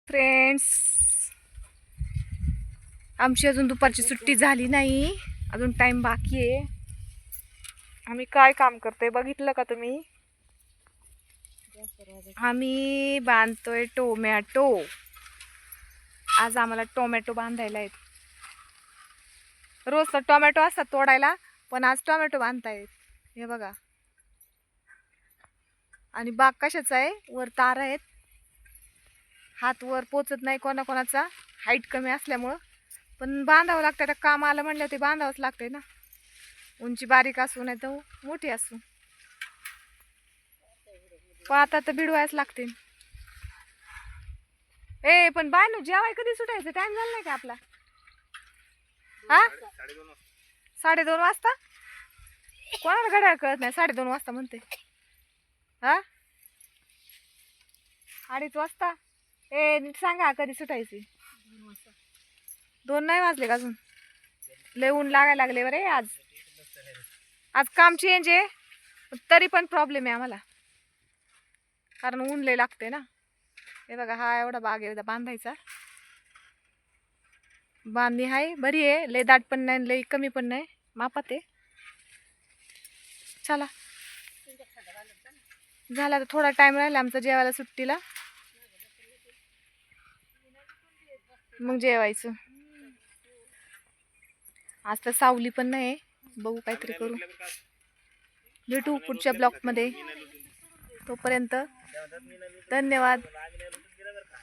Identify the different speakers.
Speaker 1: Friends, आमची अजून दुपारची सुट्टी झाली नाही, अजून टाइम बाकी आहे. आम्ही काय काम करतोय बघितलं का तुम्ही? आम्ही बांधतोय टोमॅटो. आज आम्हाला टोमॅटो बांधायला आहेत. रोज तर टोमॅटो असतात तोडायला, पण आज टोमॅटो बांधतायत. हे बघा. आणि बाग कशाचा आहे? वर तार आहेत, हात वर पोचत नाही कोणाकोणाचा, हाईट कमी असल्यामुळं. पण बांधावं लागतं. आता काम आलं म्हणलं ते बांधावंच लागतंय ना, उंची बारीक असू नाही तर मोठी असू. पण आता तर भिडवायच लागते. पण बाय जेवाय कधी सुटायचं? टाइम झाला नाही का आपला? हा, 2:30 वाजता. कोणाला घड्याळ कळत नाही? 2:30 वाजता म्हणते. हा, 2:30 वाजता. नीट सांगा कधी सुटायची? 2 नाही वाजले का अजून? लय ऊन लागायला लागले बरे. आज काम चेंज आहे, तरी पण प्रॉब्लेम आहे आम्हाला, कारण ऊन लय लागते ना. हे बघा, हा एवढा बाग आहे बांधायचा. बांधणी आहे, बरी आहे. लय दाट पण नाही, लय कमी पण नाही, मापात आहे. चला, झाला तर थोडा टाइम राहिला आमचा जेवायला सुट्टीला, मग जेवायचं. आज तर सावली पण नाही, बघू काहीतरी करू. भेटू पुढच्या ब्लॉगमध्ये. तोपर्यंत धन्यवाद.